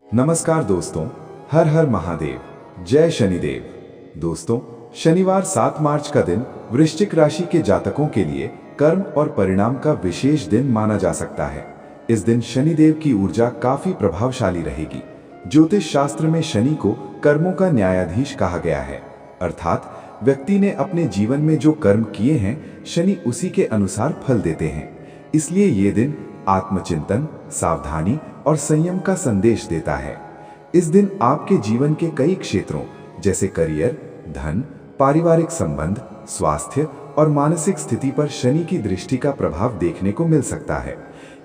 नमस्कार दोस्तों, हर हर महादेव, जय शनिदेव। दोस्तों, शनिवार 7 मार्च का दिन वृश्चिक राशि के जातकों के लिए कर्म और परिणाम का विशेष दिन माना जा सकता है। इस दिन शनिदेव की ऊर्जा काफी प्रभावशाली रहेगी। ज्योतिष शास्त्र में शनि को कर्मों का न्यायाधीश कहा गया है, अर्थात व्यक्ति ने अपने जीवन में जो कर्म किए हैं, शनि उसी के अनुसार फल देते हैं। इसलिए ये दिन आत्मचिंतन, सावधानी और संयम का संदेश देता है। इस दिन आपके जीवन के कई क्षेत्रों जैसे करियर, धन, पारिवारिक संबंध, स्वास्थ्य और मानसिक स्थिति पर शनि की दृष्टि का प्रभाव देखने को मिल सकता है।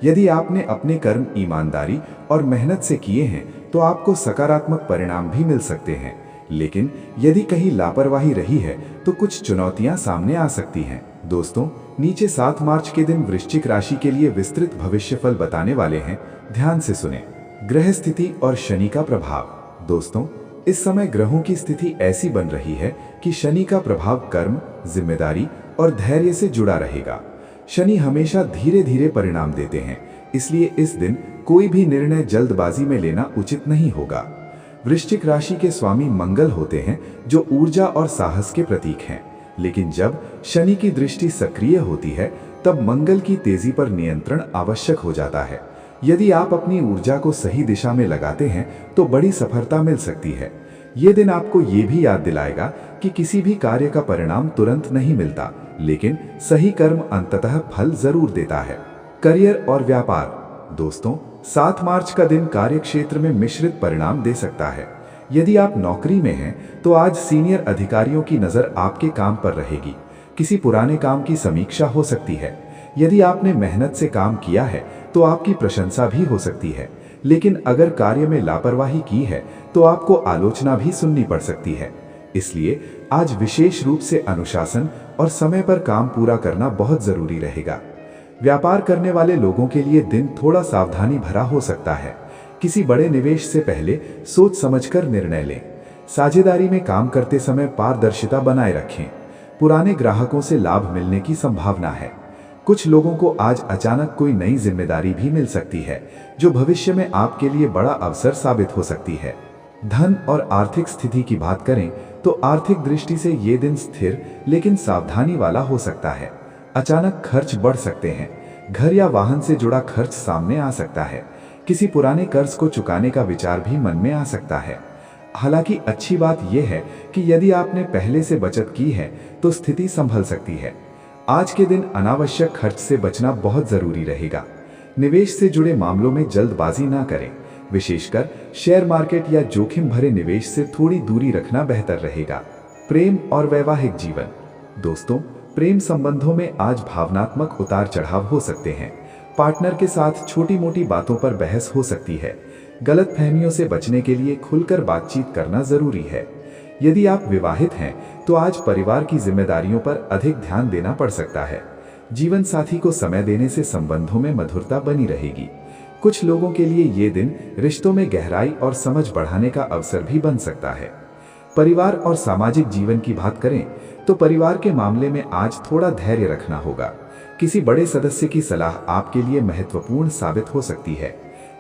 यदि आपने अपने कर्म ईमानदारी और मेहनत से किए हैं तो आपको सकारात्मक परिणाम भी मिल सकते हैं, लेकिन यदि कहीं लापरवाही रही है तो कुछ चुनौतियां सामने आ सकती हैं। दोस्तों, नीचे 7 मार्च के दिन वृश्चिक राशि के लिए विस्तृत भविष्यफल बताने वाले हैं, ध्यान से सुने। ग्रह स्थिति और शनि का प्रभाव। दोस्तों, इस समय ग्रहों की स्थिति ऐसी बन रही है कि शनि का प्रभाव कर्म, जिम्मेदारी और धैर्य से जुड़ा रहेगा। शनि हमेशा धीरे धीरे परिणाम देते हैं, इसलिए इस दिन कोई भी निर्णय जल्दबाजी में लेना उचित नहीं होगा। वृश्चिक राशि के स्वामी मंगल होते हैं, जो ऊर्जा और साहस के प्रतीक हैं, लेकिन जब शनि की दृष्टि सक्रिय होती है तब मंगल की तेजी पर नियंत्रण आवश्यक हो जाता है। यदि आप अपनी ऊर्जा को सही दिशा में लगाते हैं तो बड़ी सफलता मिल सकती है। ये दिन आपको ये भी याद दिलाएगा कि किसी भी कार्य का परिणाम तुरंत नहीं मिलता, लेकिन सही कर्म अंततः फल जरूर देता है। करियर और व्यापार। दोस्तों, 7 मार्च का दिन कार्य क्षेत्र में मिश्रित परिणाम दे सकता है। यदि आप नौकरी में हैं तो आज सीनियर अधिकारियों की नज़र आपके काम पर रहेगी। किसी पुराने काम की समीक्षा हो सकती है। यदि आपने मेहनत से काम किया है तो आपकी प्रशंसा भी हो सकती है, लेकिन अगर कार्य में लापरवाही की है तो आपको आलोचना भी सुननी पड़ सकती है। इसलिए आज विशेष रूप से अनुशासन और समय पर काम पूरा करना बहुत जरूरी रहेगा। व्यापार करने वाले लोगों के लिए दिन थोड़ा सावधानी भरा हो सकता है। किसी बड़े निवेश से पहले सोच समझकर निर्णय लें। साझेदारी में काम करते समय पारदर्शिता बनाए रखें। पुराने ग्राहकों से लाभ मिलने की संभावना है। कुछ लोगों को आज अचानक कोई नई जिम्मेदारी भी मिल सकती है, जो भविष्य में आपके लिए बड़ा अवसर साबित हो सकती है। धन और आर्थिक स्थिति की बात करें तो आर्थिक दृष्टि से ये दिन स्थिर लेकिन सावधानी वाला हो सकता है। अचानक खर्च बढ़ सकते हैं। घर या वाहन से जुड़ा खर्च सामने आ सकता है। किसी पुराने कर्ज को चुकाने का विचार भी मन में आ सकता है। हालांकि अच्छी बात यह है कि यदि आपने पहले से बचत की है तो स्थिति संभल सकती है। आज के दिन अनावश्यक खर्च से बचना बहुत जरूरी रहेगा। निवेश से जुड़े मामलों में जल्दबाजी ना करें। विशेषकर शेयर मार्केट या जोखिम भरे निवेश से थोड़ी दूरी रखना बेहतर रहेगा। प्रेम और वैवाहिक जीवन। दोस्तों, प्रेम संबंधों में आज भावनात्मक उतार चढ़ाव हो सकते हैं। पार्टनर के साथ छोटी मोटी बातों पर बहस हो सकती है। गलतफहमियों से बचने के लिए खुलकर बातचीत करना जरूरी है। यदि आप विवाहित हैं तो आज परिवार की जिम्मेदारियों पर अधिक ध्यान देना पड़ सकता है। जीवन साथी को समय देने से संबंधों में मधुरता बनी रहेगी। कुछ लोगों के लिए ये दिन रिश्तों में गहराई और समझ बढ़ाने का अवसर भी बन सकता है। परिवार और सामाजिक जीवन की बात करें तो परिवार के मामले में आज थोड़ा धैर्य रखना होगा। किसी बड़े सदस्य की सलाह आपके लिए महत्वपूर्ण साबित हो सकती है।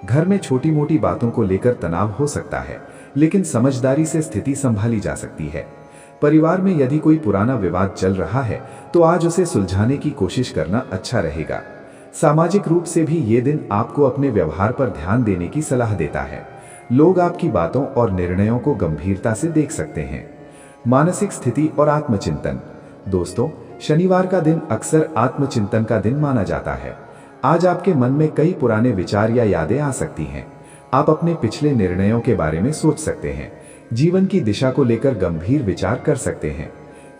घर में छोटी मोटी बातों को लेकर तनाव हो सकता है, लेकिन समझदारी से स्थिति संभाली जा सकती है। परिवार में यदि कोई पुराना विवाद चल रहा है तो आज उसे सुलझाने की कोशिश करना अच्छा रहेगा। सामाजिक रूप से भी ये दिन आपको अपने व्यवहार पर ध्यान देने की सलाह देता है। लोग आपकी बातों और निर्णयों को गंभीरता से देख सकते हैं। मानसिक स्थिति और आत्मचिंतन। दोस्तों, शनिवार का दिन अक्सर आत्मचिंतन का दिन माना जाता है। आज आपके मन में कई पुराने विचार या यादें आ सकती हैं। आप अपने पिछले निर्णयों के बारे में सोच सकते हैं। जीवन की दिशा को लेकर गंभीर विचार कर सकते हैं।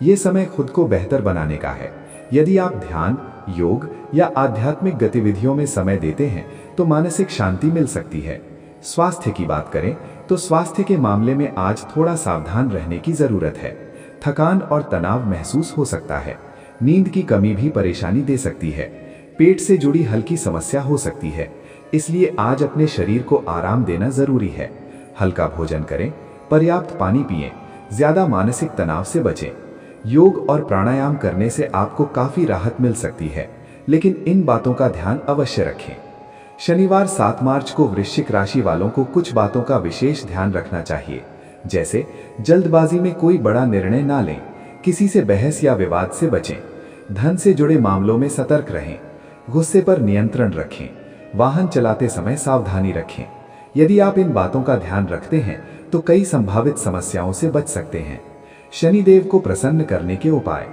ये समय खुद को बेहतर बनाने का है। यदि आप ध्यान, योग या आध्यात्मिक गतिविधियों में समय देते हैं तो मानसिक शांति मिल सकती है। स्वास्थ्य की बात करें तो स्वास्थ्य के मामले में आज थोड़ा सावधान रहने की जरूरत है। थकान और तनाव महसूस हो सकता है। नींद की कमी भी परेशानी दे सकती है। पेट से जुड़ी हल्की समस्या हो सकती है, इसलिए आज अपने शरीर को आराम देना जरूरी है। हल्का भोजन करें, पर्याप्त पानी पिएं, ज्यादा मानसिक तनाव से बचें। योग और प्राणायाम करने से आपको काफी राहत मिल सकती है, लेकिन इन बातों का ध्यान अवश्य रखें। शनिवार 7 मार्च को वृश्चिक राशि वालों को कुछ बातों का विशेष ध्यान रखना चाहिए, जैसे जल्दबाजी में कोई बड़ा निर्णय ना लें, किसी से बहस या विवाद से बचें, धन से जुड़े मामलों में सतर्क रहें, गुस्से पर नियंत्रण रखें, वाहन चलाते समय सावधानी रखें। यदि आप इन बातों का ध्यान रखते हैं तो कई संभावित समस्याओं से बच सकते हैं। शनिदेव को प्रसन्न करने के उपाय।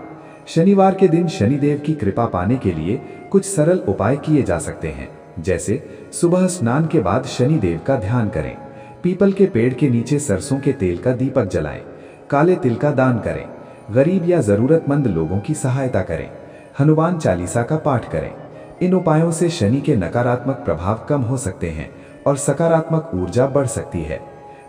शनिवार के दिन शनिदेव की कृपा पाने के लिए कुछ सरल उपाय किए जा सकते हैं, जैसे सुबह स्नान के बाद शनिदेव का ध्यान करें, पीपल के पेड़ के नीचे सरसों के तेल का दीपक जलाएं, काले तिल का दान करें, गरीब या जरूरतमंद लोगों की सहायता करें, हनुमान चालीसा का पाठ करें। इन उपायों से शनि के नकारात्मक प्रभाव कम हो सकते हैं और सकारात्मक ऊर्जा बढ़ सकती है।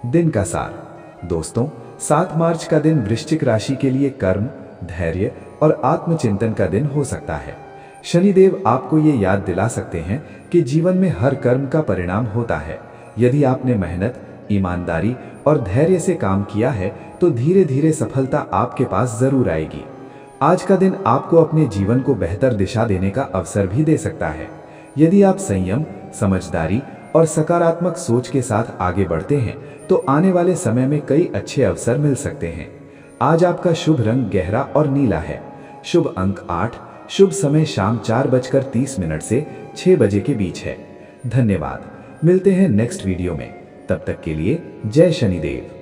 दिन का सार। दोस्तों, 7 मार्च का दिन वृश्चिक राशि के लिए कर्म, धैर्य और आत्मचिंतन का दिन हो सकता है। शनिदेव आपको ये याद दिला सकते हैं कि जीवन में हर कर्म का परिणाम होता है। यदि आपने मेहनत, ईमानदारी और धैर्य से काम किया है तो धीरे धीरे सफलता आपके पास जरूर आएगी। आज का दिन आपको अपने जीवन को बेहतर दिशा देने का अवसर भी दे सकता है। यदि आप संयम, समझदारी और सकारात्मक सोच के साथ आगे बढ़ते हैं तो आने वाले समय में कई अच्छे अवसर मिल सकते हैं। आज आपका शुभ रंग गहरा और नीला है। शुभ अंक 8, शुभ समय शाम 4:30 से 6 बजे के बीच है। धन्यवाद। मिलते हैं नेक्स्ट वीडियो में। तब तक के लिए जय शनिदेव।